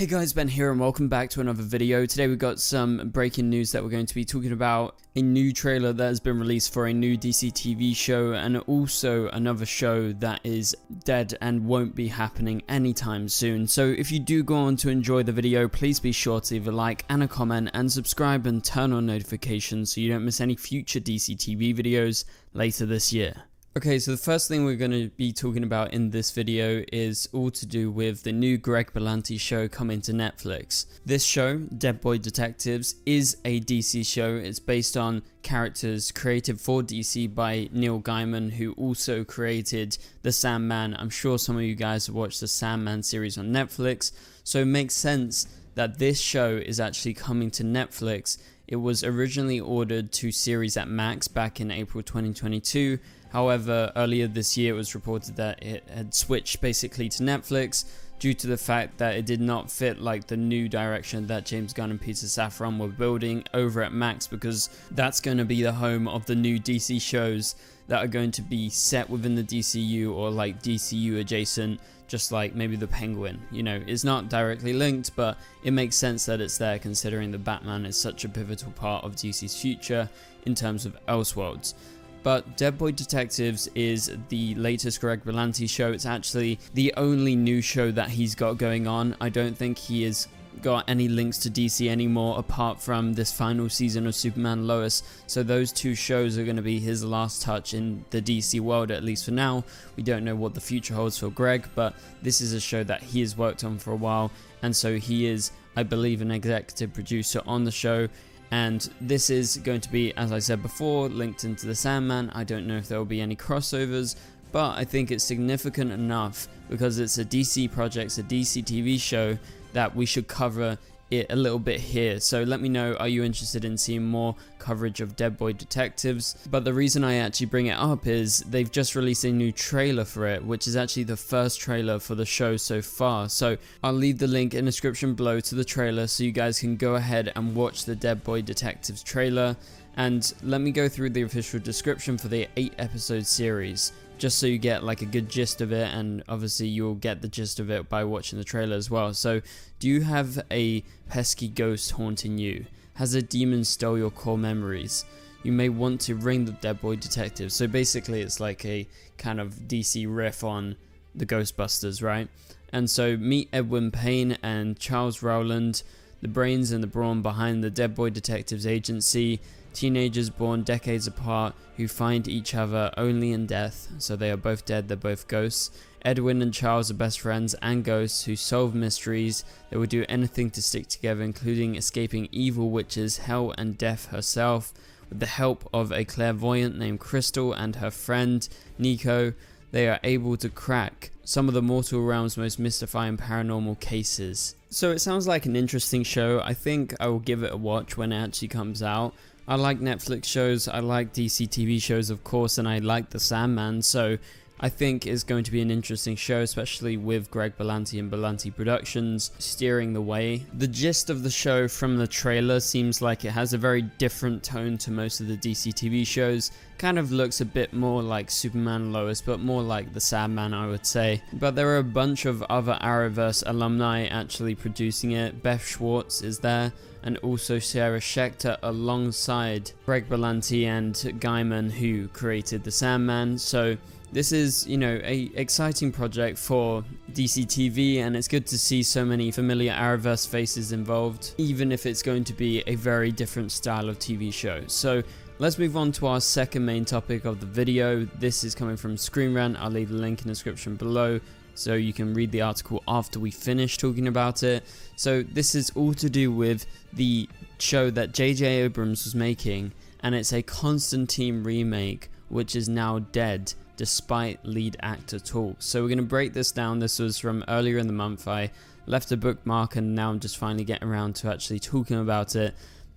Hey guys, Ben here and welcome back to another video. Today we've got some breaking news that we're going to be talking about. A new trailer that has been released for a new DCTV show, and also another show that is dead and won't be happening anytime soon. So if you do go on to enjoy the video, please be sure to leave a like and a comment and subscribe and turn on notifications so you don't miss any future DCTV videos later this year. Okay, so the first thing we're going to be talking about in this video is all to do with the new Greg Berlanti show coming to Netflix. This show, Dead Boy Detectives, is a DC show. It's based on characters created for DC by Neil Gaiman, who also created The Sandman. I'm sure some of you guys have watched the Sandman series on Netflix, so it makes sense that this show is actually coming to Netflix. It was originally ordered to series at Max back in April 2022. However, earlier this year it was reported that it had switched basically to Netflix due to the fact that it did not fit like the new direction that James Gunn and Peter Safran were building over at Max, because that's going to be the home of the new DC shows that are going to be set within the DCU or like DCU adjacent, just like maybe the Penguin. You know, it's not directly linked, but it makes sense that it's there considering the Batman is such a pivotal part of DC's future in terms of Elseworlds. But Dead Boy Detectives is the latest Greg Berlanti show. It's actually the only new show that he's got going on. I don't think he has got any links to DC anymore apart from this final season of Superman Lois. So those two shows are going to be his last touch in the DC world, at least for now. We don't know what the future holds for Greg, but this is a show that he has worked on for a while. And so he is, I believe, an executive producer on the show. And this is going to be, as I said before, linked into The Sandman. I don't know if there will be any crossovers, but I think it's significant enough because it's a DC project, it's a DC TV show, that we should cover it a little bit here. So let me know, are you interested in seeing more coverage of Dead Boy Detectives? But the reason I actually bring it up is they've just released a new trailer for it, which is actually the first trailer for the show so far. So I'll leave the link in the description below to the trailer so you guys can go ahead and watch the Dead Boy Detectives trailer. And let me go through the official description for the 8-episode series, just so you get like a good gist of it, and obviously you'll get the gist of it by watching the trailer as well. So, do you have a pesky ghost haunting you? Has a demon stole your core memories? You may want to ring the Dead Boy Detective. So basically it's like a kind of DC riff on the Ghostbusters, right? And so meet Edwin Payne and Charles Rowland, the brains and the brawn behind the Dead Boy Detectives agency. Teenagers born decades apart who find each other only in death, so they are both dead, they're both ghosts. Edwin and Charles are best friends and ghosts who solve mysteries. They will do anything to stick together, including escaping evil witches, hell and death herself. With the help of a clairvoyant named Crystal and her friend Nico, they are able to crack some of the mortal realm's most mystifying paranormal cases. So it sounds like an interesting show. I think I will give it a watch when it actually comes out. I like Netflix shows, I like DC TV shows of course, and I like The Sandman, so I think it's going to be an interesting show, especially with Greg Berlanti and Berlanti Productions steering the way. The gist of the show from the trailer seems like it has a very different tone to most of the DC TV shows. Kind of looks a bit more like Superman Lois, but more like The Sandman, I would say. But there are a bunch of other Arrowverse alumni actually producing it. Beth Schwartz is there, and also Sarah Schechter alongside Greg Berlanti and Gaiman, who created The Sandman. So this is, you know, a exciting project for DCTV, and it's good to see so many familiar Arrowverse faces involved, even if it's going to be a very different style of TV show. So let's move on to our second main topic of the video. This is coming from Screen Rant. I'll leave the link in the description below so you can read the article after we finish talking about it. So this is all to do with the show that J.J. Abrams was making, and it's a Constantine remake which is now dead despite lead actor talks. So we're going to break this down. This was from earlier in the month. I left a bookmark and now I'm just finally getting around to actually talking about it.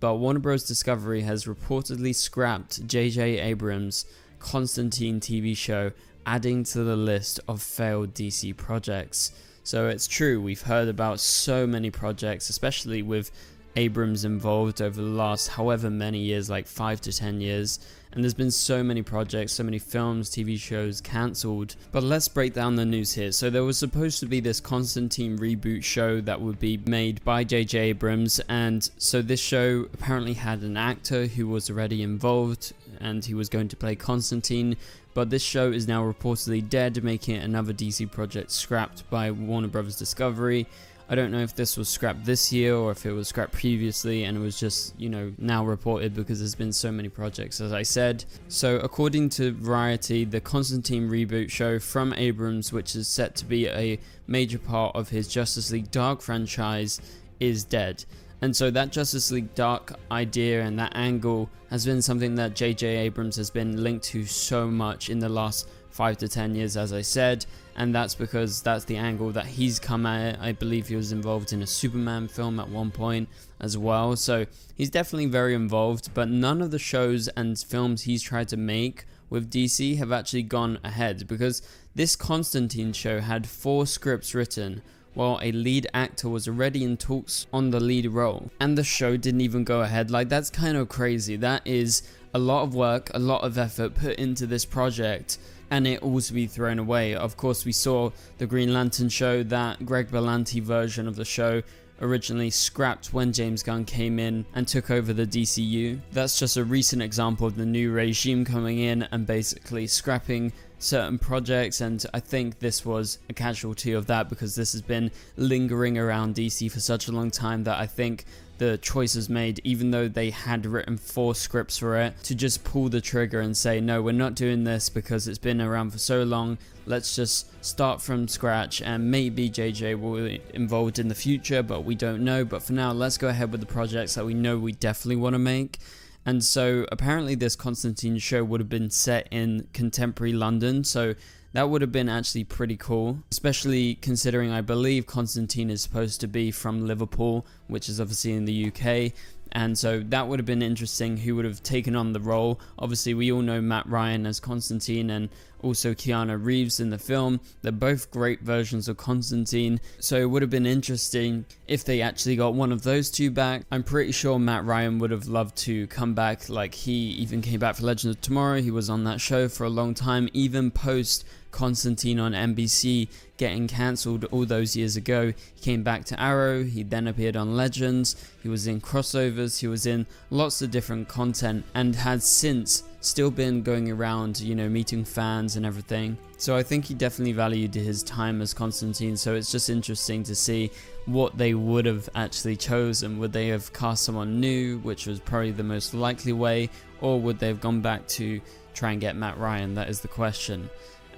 But Warner Bros. Discovery has reportedly scrapped J.J. Abrams' Constantine TV show, adding to the list of failed DC projects. So it's true, we've heard about so many projects, especially with Abrams involved over the last however many years, like 5 to 10 years, and there's been so many projects, so many films, TV shows cancelled. But let's break down the news here. So there was supposed to be this Constantine reboot show that would be made by J.J. Abrams, and so this show apparently had an actor who was already involved and he was going to play Constantine, but this show is now reportedly dead, making it another DC project scrapped by Warner Bros. Discovery. I don't know if this was scrapped this year or if it was scrapped previously and it was just, now reported because there's been so many projects, as I said. So according to Variety, the Constantine reboot show from Abrams, which is set to be a major part of his Justice League Dark franchise, is dead. And so that Justice League Dark idea and that angle has been something that J.J. Abrams has been linked to so much in the last 5 to 10 years, as I said, and that's because that's the angle that he's come at it. I believe he was involved in a Superman film at one point as well, so he's definitely very involved, but none of the shows and films he's tried to make with DC have actually gone ahead, because this Constantine show had 4 scripts written, while a lead actor was already in talks on the lead role, and the show didn't even go ahead. Like, that's kind of crazy. That is a lot of work, a lot of effort put into this project, and it all to be thrown away. Of course, we saw the Green Lantern show, that Greg Berlanti version of the show originally scrapped when James Gunn came in and took over the DCEU. That's just a recent example of the new regime coming in and basically scrapping certain projects, and I think this was a casualty of that, because this has been lingering around DC for such a long time that I think the choice was made, even though they had written 4 scripts for it, to just pull the trigger and say, no, we're not doing this because it's been around for so long, let's just start from scratch, and maybe JJ will be involved in the future, but we don't know. But for now, let's go ahead with the projects that we know we definitely want to make. And so apparently this Constantine show would have been set in contemporary London, so that would have been actually pretty cool, especially considering I believe Constantine is supposed to be from Liverpool, which is obviously in the UK, and so that would have been interesting who would have taken on the role. Obviously we all know Matt Ryan as Constantine and also Keanu Reeves in the film. They're both great versions of Constantine, so it would have been interesting if they actually got one of those two back. I'm pretty sure Matt Ryan would have loved to come back, like he even came back for Legends of Tomorrow. He was on that show for a long time, even post Constantine on NBC getting cancelled all those years ago. He came back to Arrow, he then appeared on Legends, he was in crossovers, he was in lots of different content, and has since still been going around, meeting fans and everything. So I think he definitely valued his time as Constantine, so it's just interesting to see what they would have actually chosen. Would they have cast someone new, which was probably the most likely way, or would they have gone back to try and get Matt Ryan? That is the question.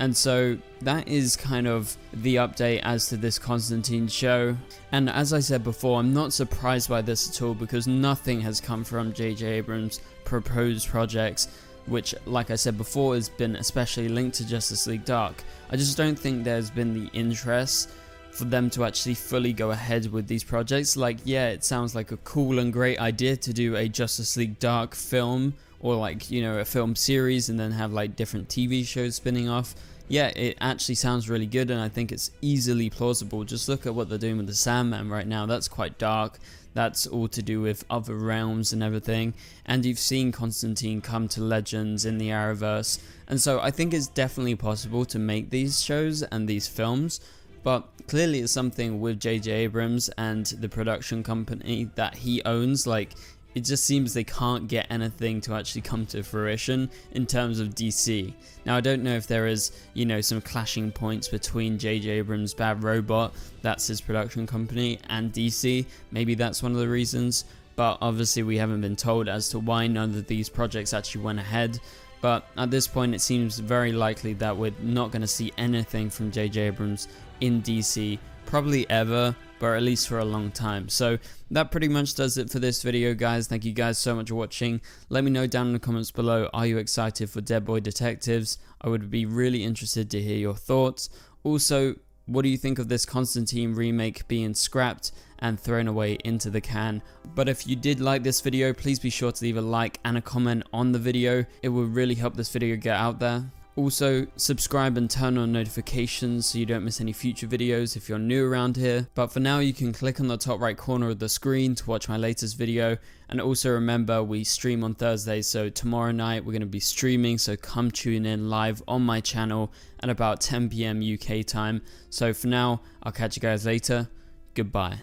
And so that is kind of the update as to this Constantine show. And as I said before, I'm not surprised by this at all, because nothing has come from J.J. Abrams' proposed projects, which, like I said before, has been especially linked to Justice League Dark. I just don't think there's been the interest for them to actually fully go ahead with these projects. Like, yeah, it sounds like a cool and great idea to do a Justice League Dark film, or like, a film series and then have like different TV shows spinning off. Yeah, it actually sounds really good, and I think it's easily plausible. Just look at what they're doing with the Sandman right now. That's quite dark. That's all to do with other realms and everything. And you've seen Constantine come to Legends in the Arrowverse. And so I think it's definitely possible to make these shows and these films. But clearly it's something with J.J. Abrams and the production company that he owns. Like, it just seems they can't get anything to actually come to fruition in terms of DC. Now, I don't know if there is, some clashing points between J.J. Abrams' Bad Robot, that's his production company, and DC. Maybe that's one of the reasons, but obviously we haven't been told as to why none of these projects actually went ahead. But at this point, it seems very likely that we're not going to see anything from J.J. Abrams in DC, probably ever, but at least for a long time. So that pretty much does it for this video, guys. Thank you guys so much for watching. Let me know down in the comments below, are you excited for Dead Boy Detectives? I would be really interested to hear your thoughts. Also, what do you think of this Constantine remake being scrapped and thrown away into the can? But if you did like this video, please be sure to leave a like and a comment on the video. It will really help this video get out there. Also, subscribe and turn on notifications so you don't miss any future videos if you're new around here. But for now, you can click on the top right corner of the screen to watch my latest video. And also remember, we stream on Thursdays, so tomorrow night we're going to be streaming, so come tune in live on my channel at about 10 PM UK time. So for now, I'll catch you guys later. Goodbye.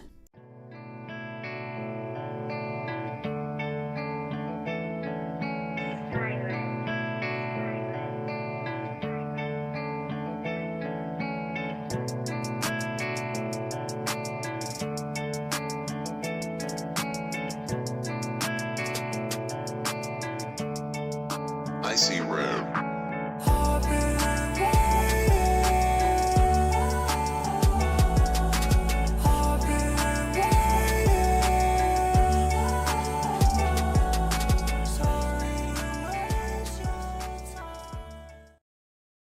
I see red.